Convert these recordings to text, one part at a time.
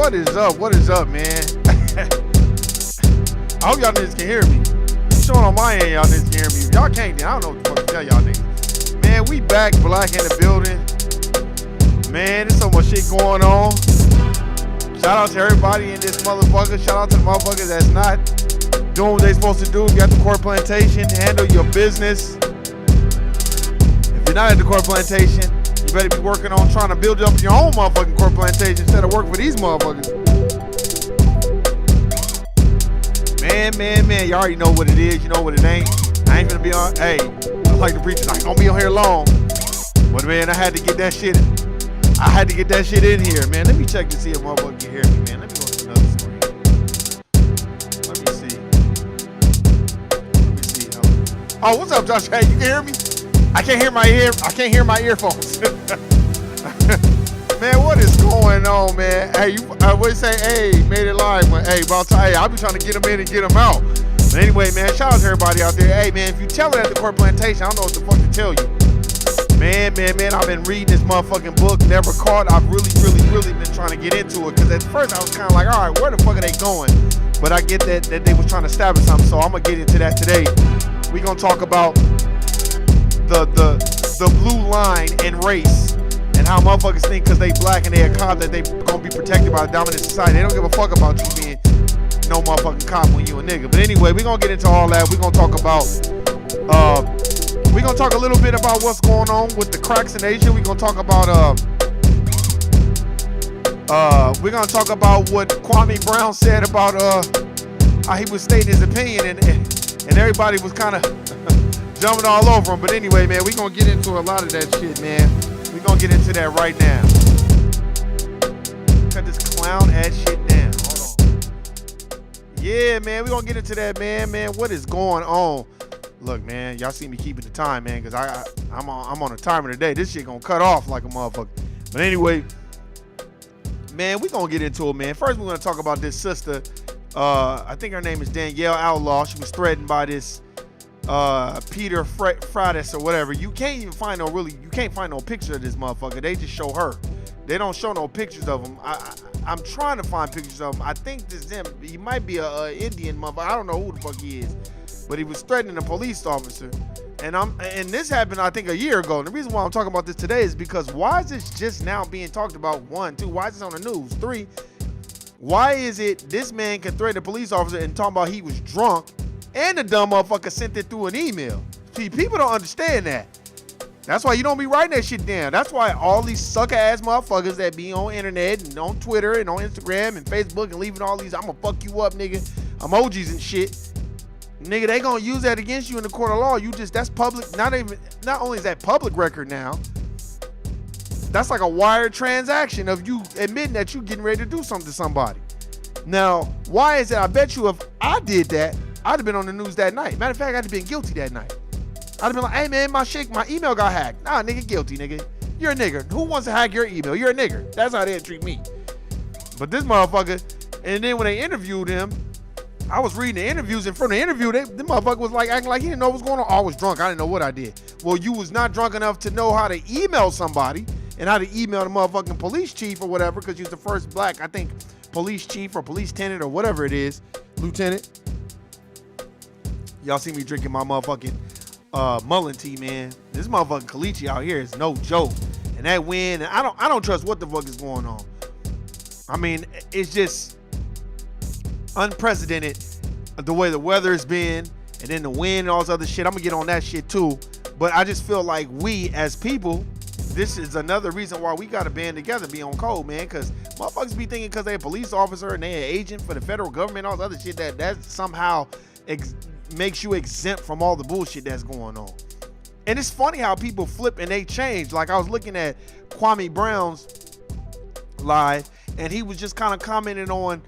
what is up? What is up, man? I hope y'all niggas can hear me. Showing on my end, y'all niggas can hear me. If y'all can't, then I don't know what the fuck to tell y'all niggas. Man, we back, Black in the building. Man, there's so much shit going on. Shout out to everybody in this motherfucker. Shout out to the motherfuckers that's not doing what they supposed to do. You got the court plantation, handle your business. If you're not at the court plantation, you better be working on trying to build up your own motherfucking court plantation instead of working for these motherfuckers. Man, you already know what it is, you know what it ain't. I ain't gonna be on, hey, I like the preachers, I ain't gonna be on here long. But man, I had to get that shit in here, man. Let me check to see if motherfucker can hear me, man. Let me go to another screen. Let me see. Oh, what's up, Josh? Hey, you can hear me? I can't hear my earphones. Man, what is going on, man? Hey, I would say, hey, made it live, but hey, about time. Hey, I'll be trying to get them in and get them out. But anyway, man, shout out to everybody out there. Hey, man, if you tell it at the court plantation, I don't know what the fuck to tell you. Man, I've been reading this motherfucking book, Never Caught. I've really been trying to get into it, because at first I was kind of like, all right, where the fuck are they going? But I get that they was trying to establish something, so I'm going to get into that today. We're going to talk about the blue line in race, and how motherfuckers think because they black and they a cop that they gonna be protected by a dominant society. They don't give a fuck about you being no motherfucking cop when you a nigga. But anyway, we're gonna get into all that. We're gonna talk about we're gonna talk a little bit about what's going on with the cracks in Asia. We're gonna talk about what Kwame Brown said about how he was stating his opinion, and everybody was kind of jumping all over him. But anyway, man, we're gonna get into a lot of that shit, man. We're gonna get into that right now. Cut this clown ass shit down. Hold on. Yeah, man, we're gonna get into that, man. What is going on? Look, man, y'all see me keeping the time, man, because I'm on a timer today. This shit gonna cut off like a motherfucker. But anyway, man, we're gonna get into it, man. First, we're gonna talk about this sister. I think her name is Danielle Outlaw. She was threatened by this Peter Freitas or whatever. You can't find no picture of this motherfucker. They just show her. They don't show no pictures of him. I'm trying to find pictures of him. I think this him. He might be a Indian motherfucker. I don't know who the fuck he is, but he was threatening a police officer. And this happened, I think, a year ago. And the reason why I'm talking about this today is because why is this just now being talked about? 1, 2, why is this on the news? 3, why is it this man can threaten a police officer and talk about he was drunk, and the dumb motherfucker sent it through an email? See, people don't understand that. That's why you don't be writing that shit down. That's why all these sucker ass motherfuckers that be on internet and on Twitter and on Instagram and Facebook and leaving all these "I'ma fuck you up, nigga" emojis and shit. Nigga, they gonna use that against you in the court of law. That's public. Not only is that public record now, that's like a wired transaction of you admitting that you getting ready to do something to somebody. Now, why is it? I bet you if I did that, I'd have been on the news that night. Matter of fact, I'd have been guilty that night. I'd have been like, hey man, my email got hacked. Nah, nigga, guilty, nigga. You're a nigger. Who wants to hack your email? You're a nigger. That's how they'd treat me. But this motherfucker, and then when they interviewed him, I was reading the interviews, and from the interview, the motherfucker was like acting like he didn't know what was going on. Oh, I was drunk. I didn't know what I did. Well, you was not drunk enough to know how to email somebody and how to email the motherfucking police chief or whatever, because you're the first black, I think, police chief or police tenant or whatever it is, lieutenant. Y'all see me drinking my motherfucking Mullen tea, man. This motherfucking caliche out here is no joke. And that wind, and I don't trust what the fuck is going on. I mean, it's just unprecedented the way the weather has been, and then the wind and all this other shit. I'm gonna get on that shit too. But I just feel like we as people, this is another reason why we gotta band together, be on code, man. Cause motherfuckers be thinking because they a police officer and they an agent for the federal government, all this other shit, that somehow makes you exempt from all the bullshit that's going on. And it's funny how people flip and they change. Like I was looking at Kwame Brown's live, and he was just kind of commenting on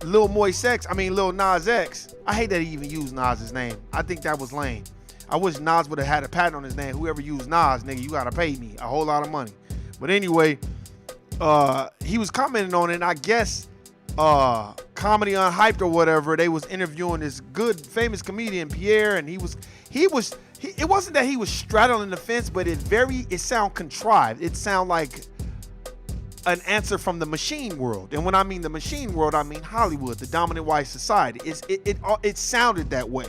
Lil Nas X. I hate that he even used Nas's name. I think that was lame. I wish Nas would have had a patent on his name. Whoever used Nas, nigga, you gotta pay me a whole lot of money. But anyway, he was commenting on it, and I guess Comedy Unhyped or whatever, they was interviewing this good famous comedian Pierre, and it wasn't that he was straddling the fence, but it sound contrived. It sound like an answer from the machine world. And when I mean the machine world, I mean Hollywood, the dominant white society. It sounded that way.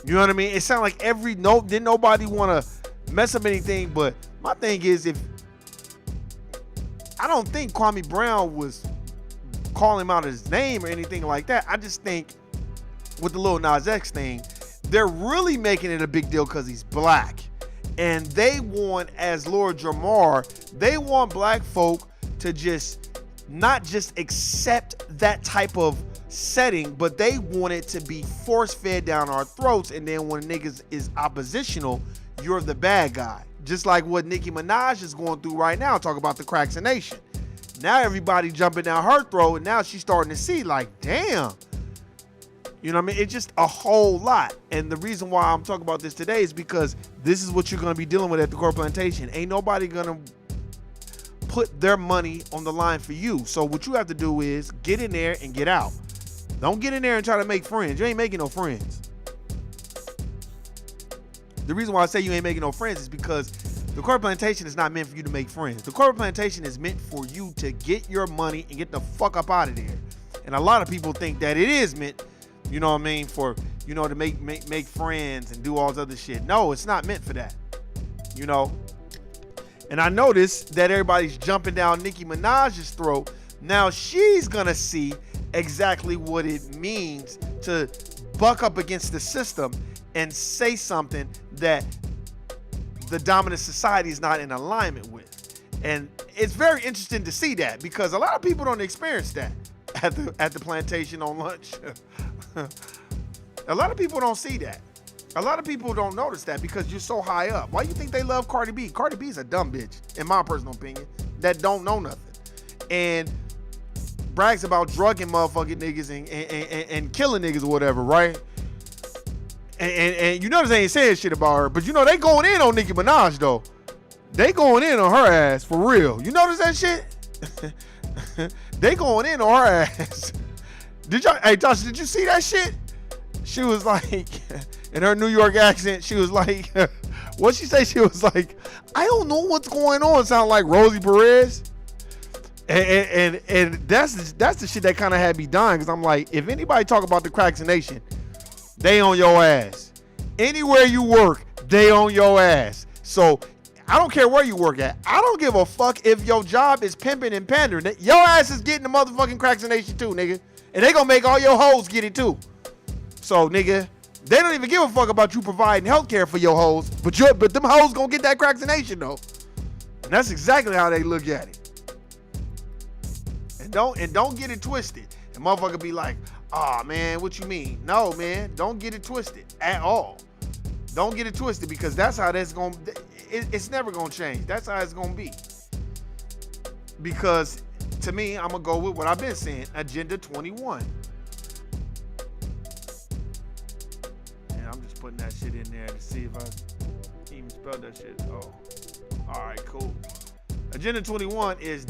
You know what I mean? It sounded like didn't nobody want to mess up anything. But my thing is, I don't think Kwame Brown was calling him out his name or anything like that. I just think with the Lil Nas X thing, they're really making it a big deal because he's black. And they want, as Lord Jamar, they want black folk to not just accept that type of setting, but they want it to be force-fed down our throats. And then when niggas is oppositional, you're the bad guy. Just like what Nicki Minaj is going through right now, talk about the Cracksination. Now everybody jumping down her throat, and now she's starting to see like, damn. You know what I mean? It's just a whole lot. And the reason why I'm talking about this today is because this is what you're going to be dealing with at the Core Plantation. Ain't nobody going to put their money on the line for you. So what you have to do is get in there and get out. Don't get in there and try to make friends. You ain't making no friends. The reason why I say you ain't making no friends is because the Core Plantation is not meant for you to make friends. The Core Plantation is meant for you to get your money and get the fuck up out of there. And a lot of people think that it is meant, you know what I mean, for, you know, to make friends and do all this other shit. No, it's not meant for that, you know. And I noticed that everybody's jumping down Nicki Minaj's throat. Now she's gonna see exactly what it means to buck up against the system and say something that the dominant society is not in alignment with. And it's very interesting to see that because a lot of people don't experience that at the plantation on lunch. A lot of people don't see that. A lot of people don't notice that because you're so high up. Why you think they love Cardi B? Cardi B is a dumb bitch, in my personal opinion, that don't know nothing. And brags about drugging motherfucking niggas and killing niggas or whatever, right? And you notice they ain't saying shit about her, but you know they going in on Nicki Minaj though. They going in on her ass for real. You notice that shit? They going in on her ass. Hey Josh, did you see that shit? She was like, in her New York accent, she was like, what'd she say? She was like, I don't know what's going on. Sound like Rosie Perez. And that's the shit that kind of had me dying because I'm like, if anybody talk about the Cracksination, they on your ass. Anywhere you work, they on your ass. So I don't care where you work at. I don't give a fuck if your job is pimping and pandering. Your ass is getting the motherfucking Cracksination too, nigga. And they gonna make all your hoes get it too. So, nigga, they don't even give a fuck about you providing health care for your hoes, but them hoes gonna get that Cracksination though. And that's exactly how they look at it. And don't get it twisted. And motherfucker be like, oh man, what you mean? No, man, don't get it twisted at all. Don't get it twisted because that's how that's gonna, it's never gonna change. That's how it's gonna be. Because to me, I'm gonna go with what I've been saying, Agenda 21. And I'm just putting that shit in there to see if I even spelled that shit. Oh, all right, cool. Agenda 21 is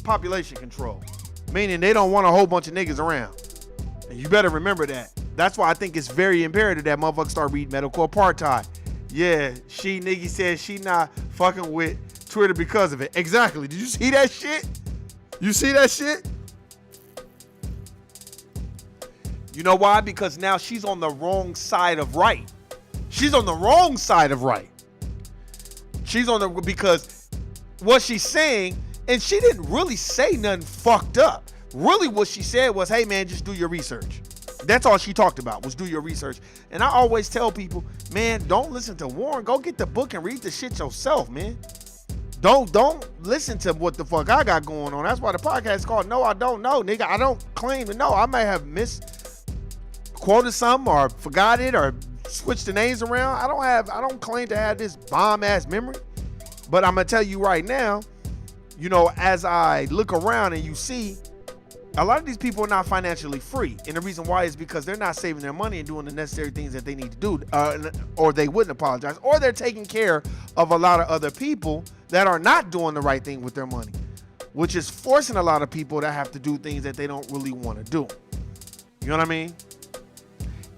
population control, meaning they don't want a whole bunch of niggas around. And you better remember that. That's why I think it's very imperative that motherfuckers start reading medical apartheid. Yeah, Niggy said she not fucking with Twitter because of it. Exactly. Did you see that shit? You see that shit? You know why? Because now she's on the wrong side of right. She's on the wrong side of right. Because what she's saying, and she didn't really say nothing fucked up. Really what she said was, hey man, just do your research. That's all she talked about was do your research. And I always tell people, man, don't listen to Warren. Go get the book and read the shit yourself, man. Don't listen to what the fuck I got going on. That's why the podcast is called No, I Don't Know, nigga. I don't claim to know. I may have misquoted something or forgot it or switched the names around. I don't claim to have this bomb ass memory. But I'm gonna tell you right now, you know, as I look around and you see, a lot of these people are not financially free. And the reason why is because they're not saving their money and doing the necessary things that they need to do, or they wouldn't apologize, or they're taking care of a lot of other people that are not doing the right thing with their money, which is forcing a lot of people to have to do things that they don't really want to do. You know what I mean?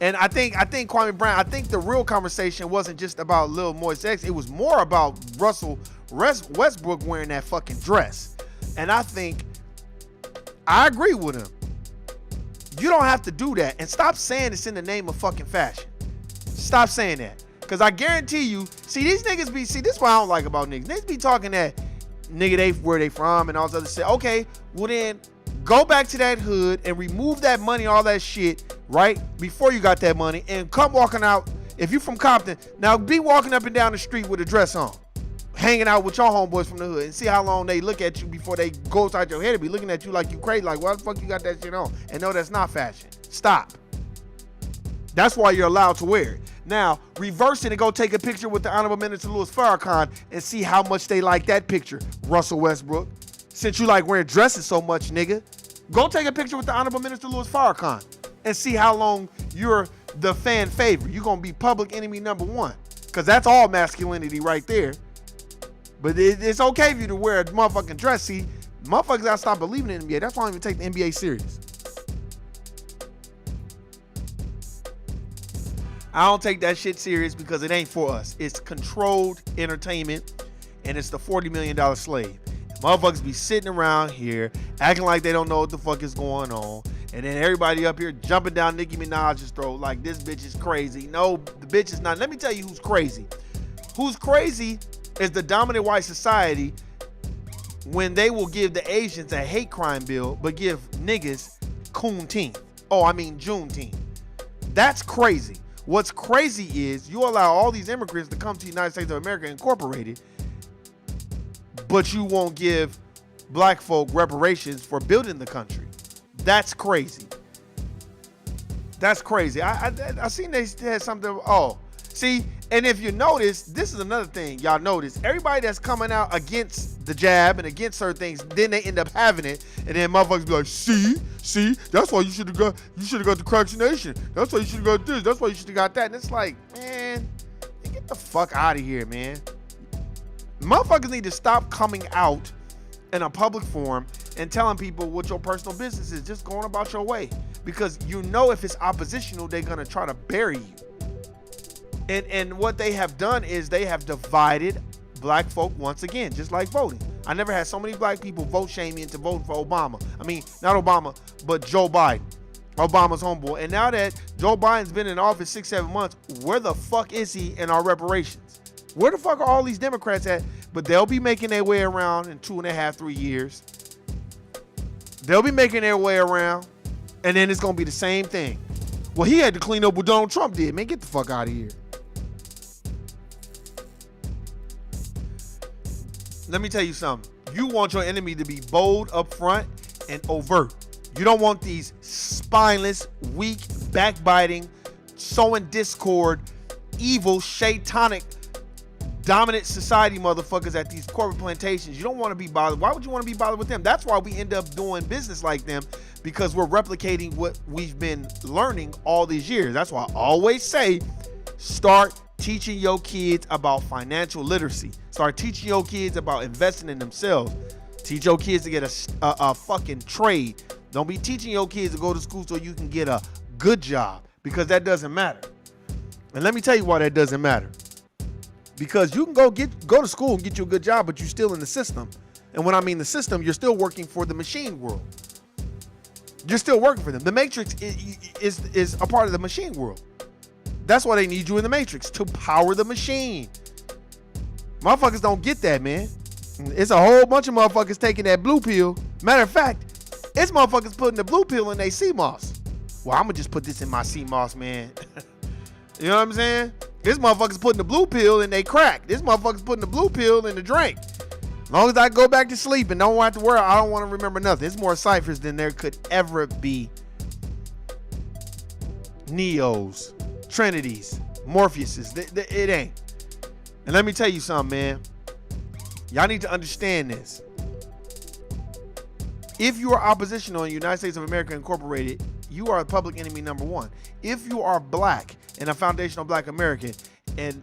And I think Kwame Brown, I think the real conversation wasn't just about Lil Moist X. It was more about Russell Westbrook wearing that fucking dress. And I think I agree with him. You don't have to do that. And stop saying it's in the name of fucking fashion. Stop saying that. Because I guarantee you, see, these niggas be, see, this is what I don't like about niggas. Niggas be talking that nigga, they where they from and all this other shit. Okay, well then, go back to that hood and remove that money, all that shit, right? Before you got that money, and come walking out. If you from Compton, now be walking up and down the street with a dress on, hanging out with your homeboys from the hood, and see how long they look at you before they go outside your head and be looking at you like you crazy, like, why the fuck you got that shit on? And no, that's not fashion. Stop. That's why you're allowed to wear it. Now, reverse it and go take a picture with the Honorable Minister Louis Farrakhan and see how much they like that picture, Russell Westbrook. Since you like wearing dresses so much, nigga, go take a picture with the Honorable Minister Louis Farrakhan and see how long you're the fan favorite. You're going to be public enemy number one, because that's all masculinity right there. But it's okay for you to wear a motherfucking dress. See, motherfuckers gotta stop believing in the NBA. That's why I don't even take the NBA serious. I don't take that shit serious because it ain't for us. It's controlled entertainment, and it's the $40 million slave. Motherfuckers be sitting around here acting like they don't know what the fuck is going on, and then everybody up here jumping down Nicki Minaj's throat like this bitch is crazy. No, the bitch is not. Let me tell you who's crazy. Who's crazy is the dominant white society when they will give the Asians a hate crime bill but give niggas Juneteenth. Juneteenth. That's crazy. What's crazy is you allow all these immigrants to come to the United States of America Incorporated, but you won't give black folk reparations for building the country. That's crazy. That's crazy. I seen they had something. Oh, see, and if you notice, this is another thing y'all notice. Everybody that's coming out against the jab and against certain things, then they end up having it, and then motherfuckers be like, see, that's why you should have got the vaccination. That's why you should have got this. That's why you should have got that. And it's like, man, get the fuck out of here, man. Motherfuckers need to stop coming out in a public forum and telling people what your personal business is. Just going about your way, because you know if it's oppositional, they're gonna try to bury you. And what they have done is they have divided black folk once again, just like voting. I never had so many black people vote shame me into voting for Obama. I mean, not Obama, but Joe Biden, Obama's homeboy. And now that Joe Biden's been in office 6-7 months, where the fuck is he in our reparations? Where the fuck are all these Democrats at? But they'll be making their way around in 2.5, 3 years. They'll be making their way around, and then it's gonna be the same thing. Well, he had to clean up what Donald Trump did. Man, get the fuck out of here. Let me tell you something. You want your enemy to be bold up front and overt. You don't want these spineless, weak, backbiting, sowing discord, evil, satanic, dominant society motherfuckers at these corporate plantations. You don't want to be bothered. Why would you want to be bothered with them? That's why we end up doing business like them, because we're replicating what we've been learning all these years. That's why I always say, start teaching your kids about financial literacy. Start teaching your kids about investing in themselves. Teach your kids to get a fucking trade. Don't be teaching your kids to go to school so you can get a good job, because that doesn't matter. And let me tell you why that doesn't matter. Because you can go to school and get you a good job, but you're still in the system. And when I mean the system, you're still working for the machine world. You're still working for them. The Matrix is a part of the machine world. That's why they need you in the Matrix, to power the machine. Motherfuckers don't get that, man. It's a whole bunch of motherfuckers taking that blue pill. Matter of fact, it's motherfuckers putting the blue pill in their CMOS. Well, I'm gonna just put this in my CMOS, man. You know what I'm saying? This motherfucker's putting the blue pill in they crack. This motherfucker's putting the blue pill in the drink. As long as I go back to sleep and don't have to worry, I don't want to remember nothing. It's more ciphers than there could ever be. Neos, Trinities, Morpheuses. It ain't. And let me tell you something, man. Y'all need to understand this. If you are oppositional in the United States of America Incorporated, you are public enemy number one. If you are black and a foundational black American and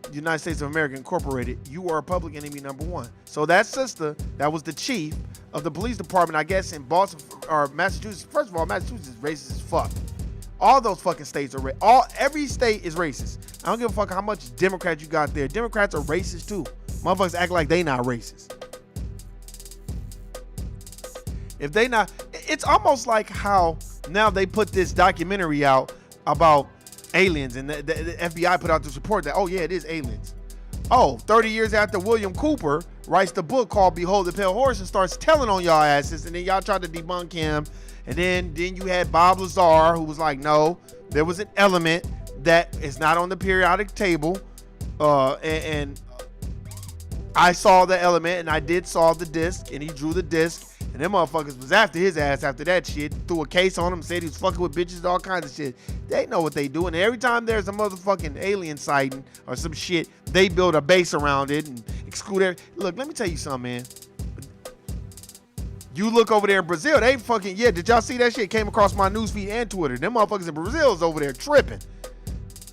the United States of America Incorporated, you are public enemy number one. So that sister, that was the chief of the police department, I guess, in Boston or Massachusetts. First of all, Massachusetts is racist as fuck. All those fucking states are every state is racist. I don't give a fuck how much Democrats you got there. Democrats are racist too. Motherfuckers act like they not racist. If they not, it's almost like how now they put this documentary out about aliens, and the FBI put out this report that, oh yeah, it is aliens. Oh, 30 years after William Cooper writes the book called Behold the Pale Horse and starts telling on y'all asses, and then y'all tried to debunk him. And then you had Bob Lazar, who was like, no, there was an element that is not on the periodic table. And I saw the element, and I did saw the disc, and he drew the disc. And them motherfuckers was after his ass after that shit. Threw a case on him, said he was fucking with bitches, all kinds of shit. They know what they do. And every time there's a motherfucking alien sighting or some shit, they build a base around it and exclude every. Look, let me tell you something, man. You look over there in Brazil, they fucking, yeah, did y'all see that shit? Came across my newsfeed and Twitter. Them motherfuckers in Brazil is over there tripping.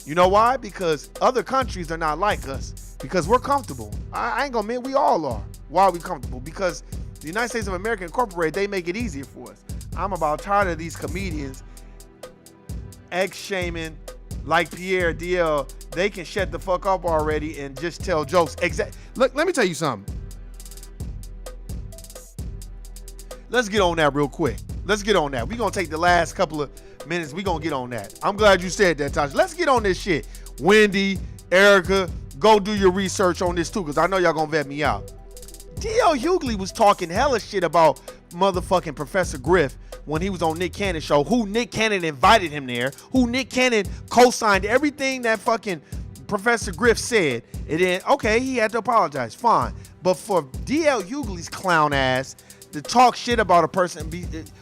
You know why? Because other countries are not like us. Because we're comfortable. I ain't gonna admit, we all are. Why are we comfortable? Because the United States of America Incorporated, they make it easier for us. I'm about tired of these comedians ex-shaming like Pierre DL. They can shut the fuck up already and just tell jokes. Look, let me tell you something. Let's get on that real quick. Let's get on that. We're going to take the last couple of minutes. We're going to get on that. I'm glad you said that, Tasha. Let's get on this shit. Wendy, Erica, go do your research on this too, because I know y'all going to vet me out. D.L. Hughley was talking hella shit about motherfucking Professor Griff when he was on Nick Cannon's show, who Nick Cannon invited him there, who Nick Cannon co-signed everything that fucking Professor Griff said. And then, okay, he had to apologize. Fine. But for D.L. Hughley's clown ass to talk shit about a person,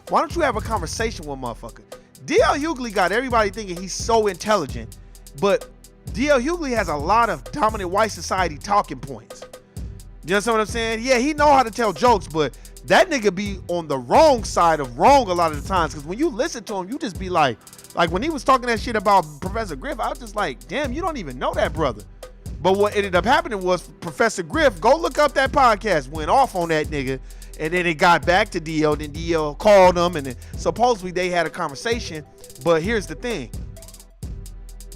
why don't you have a conversation with motherfucker? D.L. Hughley got everybody thinking he's so intelligent, but D.L. Hughley has a lot of dominant white society talking points. You understand what I'm saying? Yeah, he know how to tell jokes, but that nigga be on the wrong side of wrong a lot of the times. Because when you listen to him, you just be like when he was talking that shit about Professor Griff, I was just like, damn, you don't even know that brother. But what ended up happening was Professor Griff, go look up that podcast, went off on that nigga. And then it got back to DL. Then DL called him, and then supposedly they had a conversation. But here's the thing.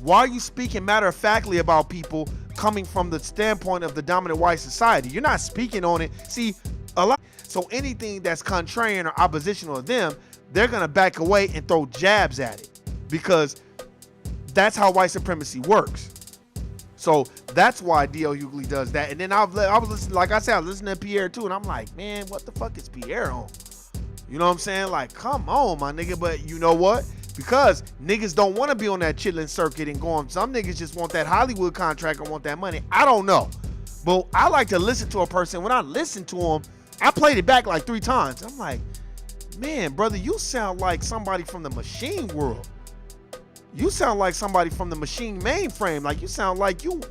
Why are you speaking matter-of-factly about people coming from the standpoint of the dominant white society? You're not speaking on it. See, a lot. So anything that's contrarian or oppositional to them, they're going to back away and throw jabs at it. Because that's how white supremacy works. So that's why D.L. Hughley does that. And then I was listening, like I said, I was listening to Pierre too, and I'm like, man, what the fuck is Pierre on? You know what I'm saying? Like, come on, my nigga. But you know what? Because niggas don't want to be on that chitlin circuit and going. Some niggas just want that Hollywood contract and want that money. I don't know. But I like to listen to a person. When I listen to him, I played it back like 3 times. I'm like, man, brother, you sound like somebody from the machine world. You sound like somebody from the machine mainframe. Like, you sound like you,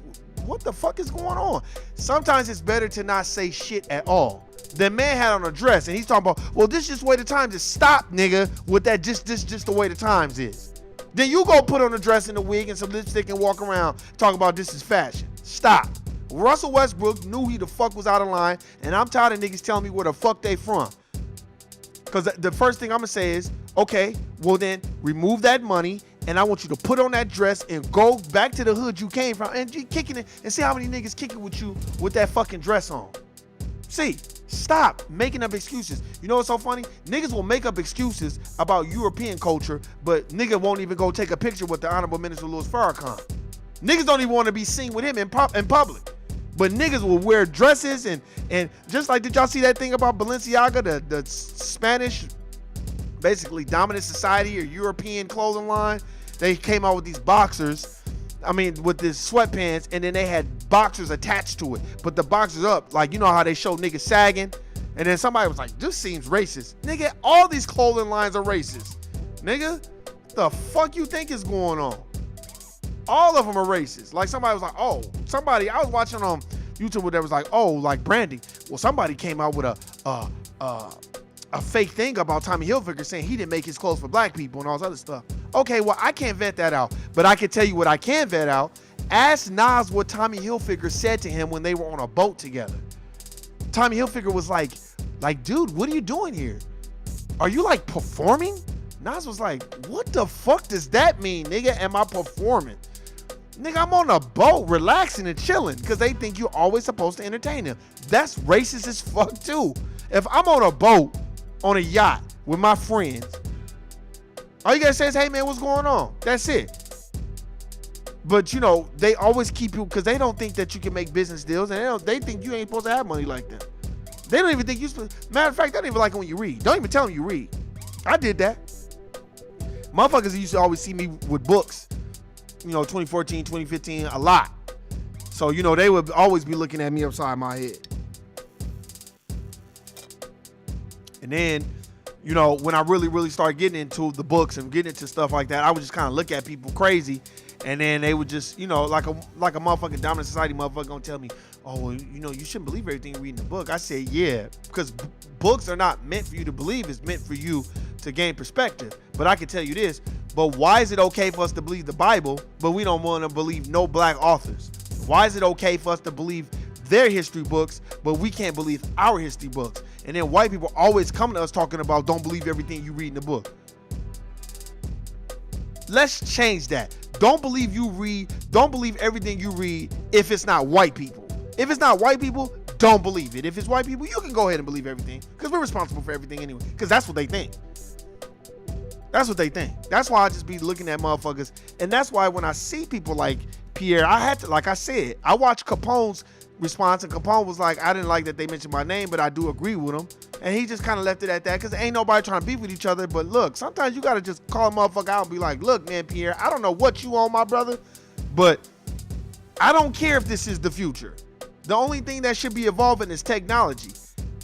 what the fuck is going on? Sometimes it's better to not say shit at all. The man had on a dress and he's talking about, well, this is just the way the times is. Stop, nigga, with that just the way the times is. Then you go put on a dress and a wig and some lipstick and walk around talking about this is fashion. Stop. Russell Westbrook knew he the fuck was out of line, and I'm tired of niggas telling me where the fuck they from. Because the first thing I'm going to say is, okay, well then remove that money, and I want you to put on that dress and go back to the hood you came from and you kicking it and see how many niggas kicking with you with that fucking dress on. See, stop making up excuses. You know what's so funny? Niggas will make up excuses about European culture, but nigga won't even go take a picture with the Honorable Minister Louis Farrakhan. Niggas don't even want to be seen with him in public. But niggas will wear dresses and just like, did y'all see that thing about Balenciaga, the Spanish, basically dominant society or European clothing line? They came out with these boxers, with this sweatpants, and then they had boxers attached to it. But the boxers up, like, you know how they show niggas sagging? And then somebody was like, this seems racist. Nigga, all these clothing lines are racist. Nigga, the fuck you think is going on? All of them are racist. Like, somebody was like, I was watching on YouTube where there was like, like branding. Well, somebody came out with a fake thing about Tommy Hilfiger saying he didn't make his clothes for black people and all this other stuff. Okay, well, I can't vet that out, but I can tell you what I can vet out. Ask Nas what Tommy Hilfiger said to him when they were on a boat together. Tommy Hilfiger was like, dude, what are you doing here? Are you like performing? Nas was like, what the fuck does that mean, nigga? Am I performing? Nigga, I'm on a boat relaxing and chilling because they think you're always supposed to entertain them. That's racist as fuck too. If I'm on a boat on a yacht with my friends. All you gotta say is, hey man, what's going on? That's it. But you know, they always keep you because they don't think that you can make business deals, and they think you ain't supposed to have money like that. They don't even think you supposed. Matter of fact, they don't even like it when you read. Don't even tell them you read. I did that. Motherfuckers used to always see me with books, 2014, 2015, a lot. So, they would always be looking at me upside my head. And then, when I really, really started getting into the books and getting into stuff like that, I would just kind of look at people crazy. And then they would just, like a motherfucking dominant society motherfucker gonna tell me, oh, well, you shouldn't believe everything you read in the book. I say, yeah, because books are not meant for you to believe. It's meant for you to gain perspective. But I can tell you this, but why is it okay for us to believe the Bible, but we don't want to believe no black authors? Why is it okay for us to believe their history books, but we can't believe our history books? And then white people always come to us talking about don't believe everything you read in the book. Let's change that. Don't believe everything you read if it's not white people. If it's not white people, don't believe it. If it's white people, you can go ahead and believe everything because we're responsible for everything anyway, because that's what they think. That's what they think. That's why I just be looking at motherfuckers. And that's why when I see people like Pierre, I had to, like I said, I watched Capone's response, and Capone was like, I didn't like that they mentioned my name, but I do agree with him. And he just kind of left it at that because ain't nobody trying to beef with each other. But look, sometimes you got to just call a motherfucker out and be like, look, man, Pierre, I don't know what you on, my brother, but I don't care if this is the future. The only thing that should be evolving is technology.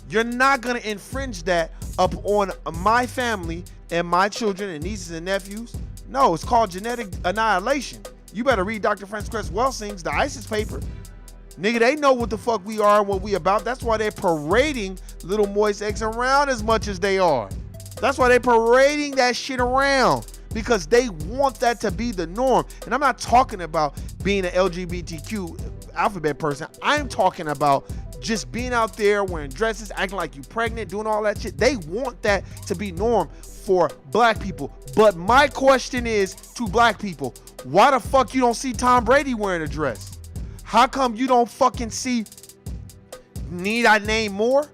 You're not going to infringe that up on my family and my children and nieces and nephews. No, it's called genetic annihilation. You better read Dr. Frances Welsing's The ISIS paper. Nigga, they know what the fuck we are and what we about. That's why they're parading Little Moist X around as much as they are. That's why they're parading that shit around, because they want that to be the norm. And I'm not talking about being an LGBTQ alphabet person. I'm talking about just being out there wearing dresses, acting like you pregnant, doing all that shit. They want that to be norm for black people. But my question is to black people, why the fuck you don't see Tom Brady wearing a dress? How come you don't fucking see, need I name more?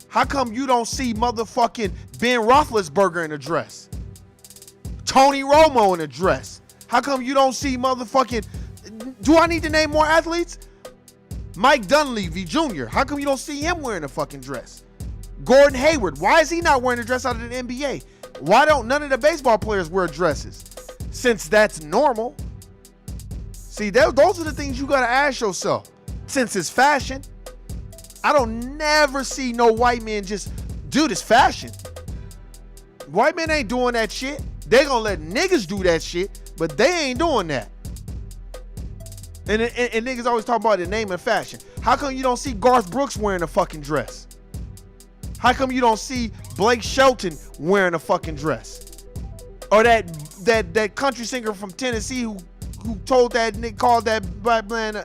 How come you don't see motherfucking Ben Roethlisberger in a dress? Tony Romo in a dress? How come you don't see motherfucking, do I need to name more athletes? Mike Dunleavy Jr., how come you don't see him wearing a fucking dress? Gordon Hayward, why is he not wearing a dress out of the NBA? Why don't none of the baseball players wear dresses? Since that's normal. See, those are the things you gotta ask yourself. Since it's fashion, I don't never see no white men just do this fashion. White men ain't doing that shit. They gonna let niggas do that shit, but they ain't doing that. And niggas always talk about the name and fashion. How come you don't see Garth Brooks wearing a fucking dress? How come you don't see Blake Shelton wearing a fucking dress? Or that country singer from Tennessee who told that nigga, called that black man a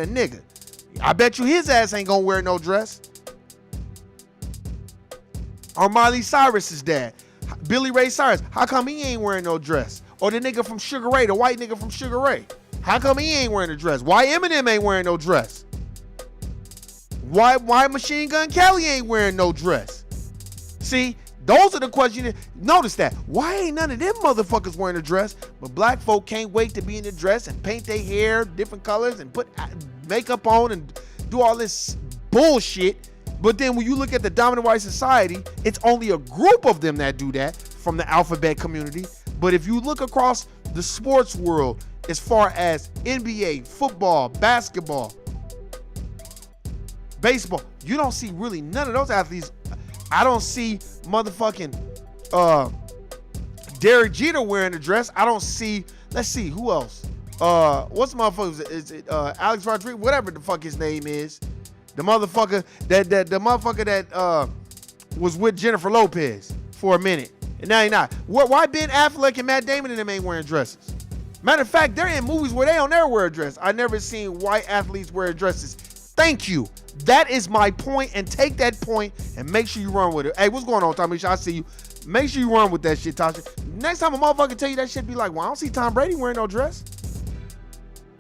nigga. I bet you his ass ain't gonna wear no dress. Or Miley Cyrus's dad, Billy Ray Cyrus, how come he ain't wearing no dress? Or the nigga from Sugar Ray, the white nigga from Sugar Ray, how come he ain't wearing a dress? Why Eminem ain't wearing no dress? Why Machine Gun Kelly ain't wearing no dress? See, those are the questions. Notice that. Why ain't none of them motherfuckers wearing a dress? But black folk can't wait to be in a dress and paint their hair different colors and put makeup on and do all this bullshit. But then when you look at the dominant white society, it's only a group of them that do that from the alphabet community. But if you look across the sports world, as far as NBA, football, basketball, baseball, you don't see really none of those athletes. I don't see motherfucking Derek Jeter wearing a dress. I don't see, let's see, who else? What's the motherfucker? Is it Alex Rodriguez? Whatever the fuck his name is. The motherfucker that was with Jennifer Lopez for a minute. And now he not. Why Ben Affleck and Matt Damon and them ain't wearing dresses? Matter of fact, they're in movies where they don't ever wear a dress. I never seen white athletes wear dresses. Thank you. That is my point, and take that point and make sure you run with it. Hey, what's going on, Tommy? I see you. Make sure you run with that shit, Tasha. Next time a motherfucker tell you that shit, be like, well, I don't see Tom Brady wearing no dress.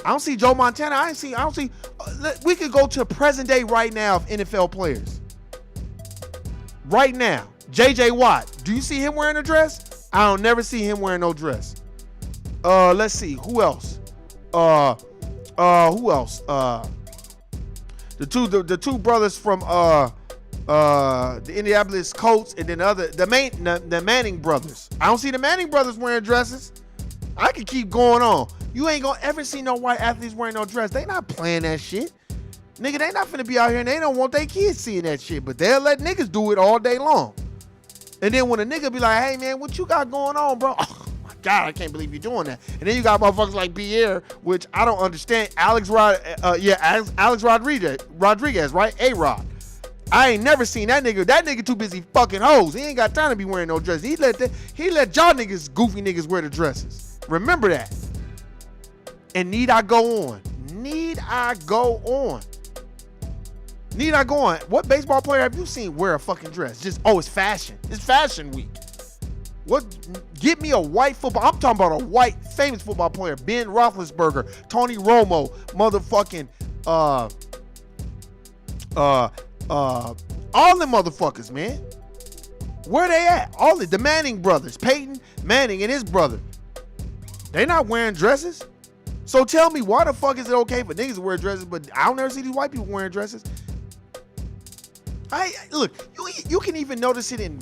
I don't see Joe Montana. I don't see. We could go to present day right now of NFL players. Right now. JJ Watt. Do you see him wearing a dress? I don't never see him wearing no dress. Let's see. Who else? Who else? The two brothers from the Indianapolis Colts, and then the Manning brothers. I don't see the Manning brothers wearing dresses. I can keep going on. You ain't gonna ever see no white athletes wearing no dress. They not playing that shit. Nigga, they not finna be out here and they don't want their kids seeing that shit, but they'll let niggas do it all day long. And then when a nigga be like, hey man, what you got going on, bro? Oh my God, I can't believe you're doing that. And then you got motherfuckers like Pierre, which I don't understand. Alex Rodriguez, right? A-Rod. I ain't never seen that nigga. That nigga too busy fucking hoes. He ain't got time to be wearing no dresses. He let y'all niggas, goofy niggas, wear the dresses. Remember that. And need I go on? What baseball player have you seen wear a fucking dress? Just, it's fashion. It's fashion week. What? Get me a white football. I'm talking about a white famous football player. Ben Roethlisberger, Tony Romo, motherfucking all them motherfuckers, man. Where they at? All the Manning brothers, Peyton Manning and his brother. They not wearing dresses. So tell me, why the fuck is it okay for niggas to wear dresses, but I don't ever see these white people wearing dresses? Look, you can even notice it in,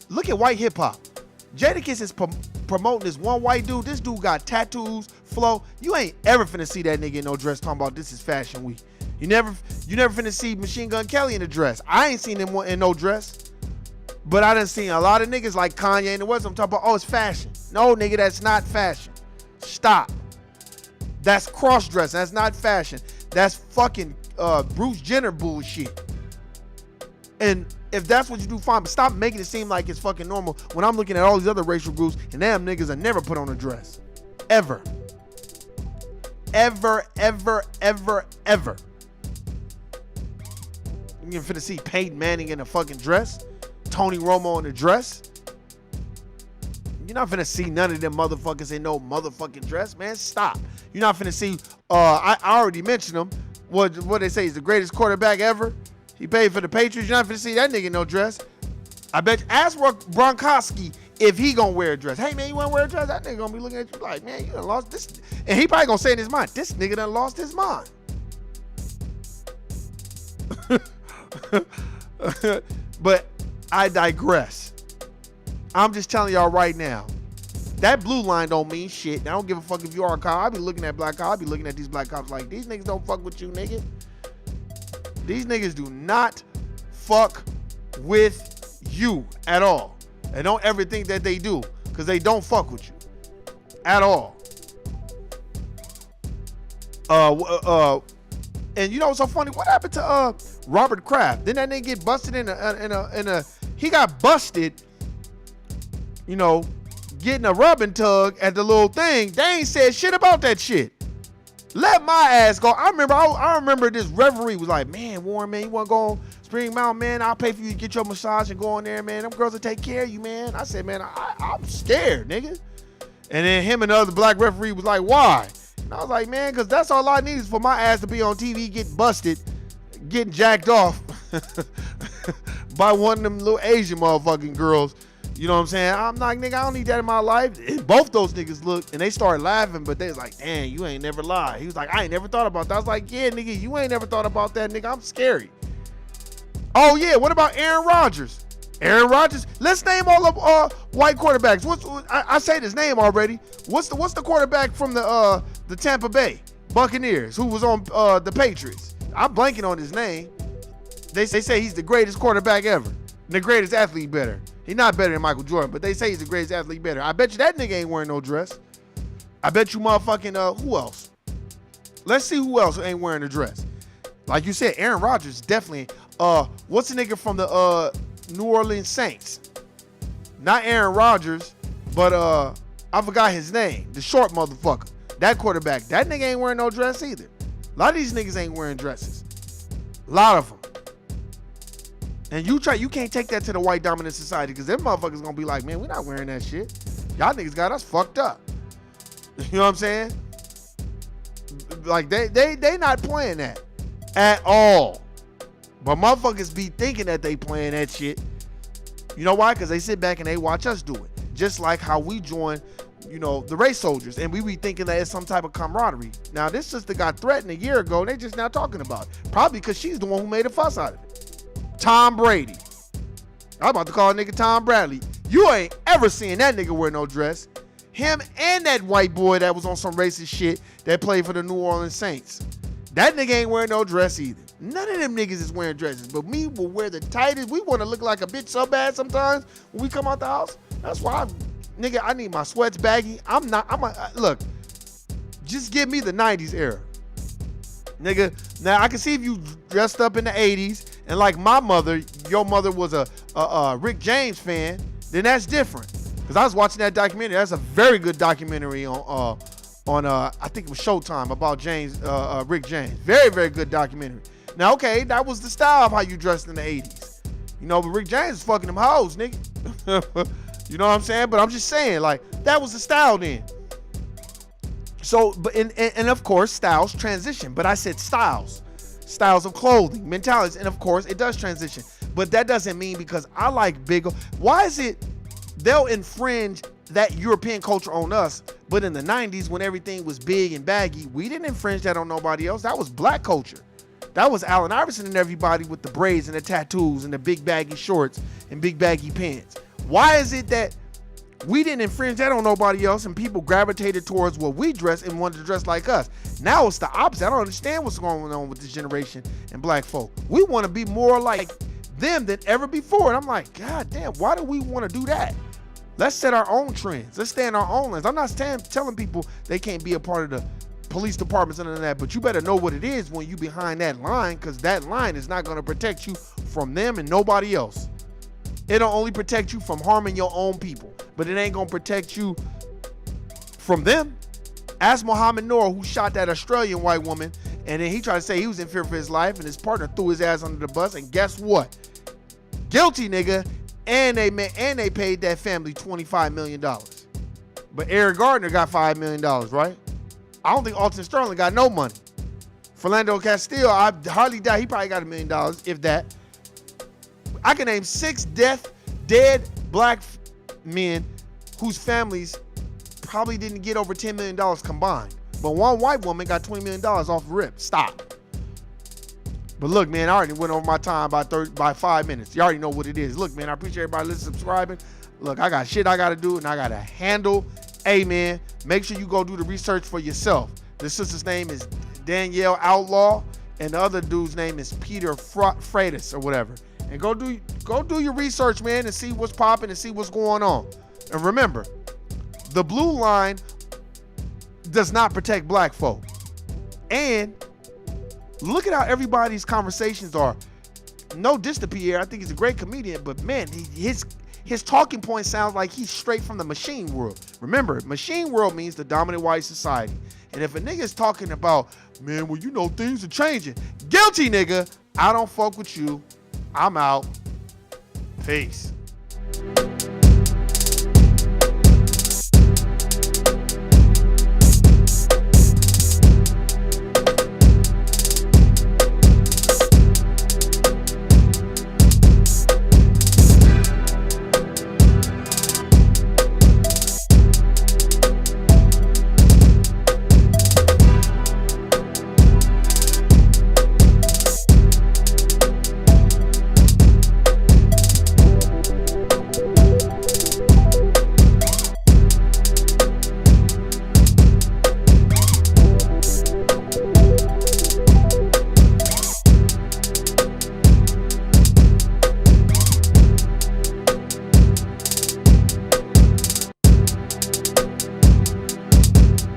look at white hip hop. Jadakiss is promoting this one white dude. This dude got tattoos, flow. You ain't ever finna see that nigga in no dress talking about this is fashion week. You never finna see Machine Gun Kelly in a dress. I ain't seen him in no dress. But I done seen a lot of niggas like Kanye and the West. I'm talking about, it's fashion. No, nigga, that's not fashion. Stop. That's cross-dressing. That's not fashion. That's fucking Bruce Jenner bullshit. And if that's what you do, fine. But stop making it seem like it's fucking normal when I'm looking at all these other racial groups and them niggas have never put on a dress. Ever. Ever, ever, ever, ever. You're finna see Peyton Manning in a fucking dress. Tony Romo in a dress. You're not finna see none of them motherfuckers in no motherfucking dress, man. Stop. You're not finna see, I already mentioned him. What they say, he's the greatest quarterback ever. He paid for the Patriots. You're not finna see that nigga in no dress. I bet you, ask Gronkowski if he gonna wear a dress. Hey man, you wanna wear a dress? That nigga gonna be looking at you like, man, you done lost this. And he probably gonna say in his mind, this nigga done lost his mind. But I digress. I'm just telling y'all right now, that blue line don't mean shit. I don't give a fuck if you are a cop. I be looking at black cops. I be looking at these black cops like, these niggas don't fuck with you, nigga. These niggas do not fuck with you at all. And don't ever think that they do, because they don't fuck with you at all. And you know what's so funny? What happened to Robert Kraft? Didn't that nigga get busted in a he got busted, you know, getting a rubbing tug at the little thing. They ain't said shit about that shit. Let my ass go. I remember this referee was like, man, Warren, man, you want to go on Spring Mountain, man? I'll pay for you to get your massage and go on there, man. Them girls will take care of you, man. I said, man, I'm scared, nigga. And then him and the other black referee was like, why? And I was like, man, because that's all I need is for my ass to be on TV, getting busted, getting jacked off by one of them little Asian motherfucking girls. You know what I'm saying? I'm like, nigga, I don't need that in my life. And both those niggas looked and they started laughing, but they was like, damn, you ain't never lied. He was like, I ain't never thought about that. I was like, yeah, nigga, you ain't never thought about that, nigga. I'm scary. Oh, yeah, what about Aaron Rodgers? Aaron Rodgers? Let's name all of white quarterbacks. I say his name already. What's the quarterback from the Tampa Bay Buccaneers who was on the Patriots? I'm blanking on his name. They say he's the greatest quarterback ever. And the greatest athlete better. He's not better than Michael Jordan, but they say he's the greatest athlete better. I bet you that nigga ain't wearing no dress. I bet you motherfucking, who else? Let's see who else ain't wearing a dress. Like you said, Aaron Rodgers definitely, what's the nigga from the New Orleans Saints? Not Aaron Rodgers, but I forgot his name. The short motherfucker. That quarterback. That nigga ain't wearing no dress either. A lot of these niggas ain't wearing dresses. A lot of them. And you can't take that to the white dominant society, because them motherfuckers gonna be like, man, we're not wearing that shit. Y'all niggas got us fucked up. You know what I'm saying? Like they not playing that at all. But motherfuckers be thinking that they playing that shit. You know why? Because they sit back and they watch us do it. Just like how we join, the race soldiers, and we be thinking that it's some type of camaraderie. Now, this sister got threatened a year ago, and they just now talking about it. Probably because she's the one who made a fuss out of it. Tom Brady. I'm about to call a nigga Tom Bradley. You ain't ever seen that nigga wear no dress. Him and that white boy that was on some racist shit that played for the New Orleans Saints. That nigga ain't wearing no dress either. None of them niggas is wearing dresses, but me will wear the tightest. We want to look like a bitch so bad sometimes when we come out the house. That's why, I need my sweats baggy. Look, just give me the 90s era. Nigga, now I can see if you dressed up in the 80s and like my mother, your mother was a Rick James fan, then that's different. Because I was watching that documentary. That's a very good documentary on I think it was Showtime about Rick James. Very, very good documentary. Now, okay, that was the style of how you dressed in the 80s. But Rick James is fucking them hoes, nigga. You know what I'm saying? But I'm just saying, like, that was the style then. So, but and of course, styles transition. But I said styles of clothing, mentalities, and of course, it does transition. But that doesn't mean because I like bigger. Why is it they'll infringe that European culture on us, but in the 90s when everything was big and baggy, we didn't infringe that on nobody else. That was black culture. That was Allen Iverson and everybody with the braids and the tattoos and the big baggy shorts and big baggy pants. Why is it that we didn't infringe that on nobody else and people gravitated towards what we dress and wanted to dress like us? Now it's the opposite. I don't understand what's going on with this generation and black folk. We want to be more like them than ever before. And I'm like, God damn, why do we want to do that? Let's set our own trends. Let's stay in our own lanes. I'm not telling people they can't be a part of the police departments and that, but you better know what it is when you behind that line, because that line is not going to protect you from them and nobody else. It'll only protect you from harming your own people, but it ain't going to protect you from them. Ask Mohammed Noor, who shot that Australian white woman, and then he tried to say he was in fear for his life, and his partner threw his ass under the bus, and guess what? Guilty, nigga. And they paid that family $25 million. But Eric Gardner got $5 million, right? I don't think Alton Sterling got no money. Philando Castile, I hardly doubt he probably got $1 million, if that. I can name 6 dead black men whose families probably didn't get over $10 million combined. But one white woman got $20 million off rip. Stop. But look, man, I already went over my time by 5 minutes. You already know what it is. Look, man, I appreciate everybody listening, subscribing. Look, I got shit I got to do, and I got to handle. Hey, man, make sure you go do the research for yourself. The sister's name is Danielle Outlaw, and the other dude's name is Peter Freitas or whatever. And go do your research, man, and see what's popping and see what's going on. And remember, the blue line does not protect black folk. And look at how everybody's conversations are. No diss to Pierre. I think he's a great comedian, but man, his talking point sounds like he's straight from the machine world. Remember, machine world means the dominant white society. And if a nigga's talking about, man, well, things are changing. Guilty, nigga. I don't fuck with you. I'm out. Peace.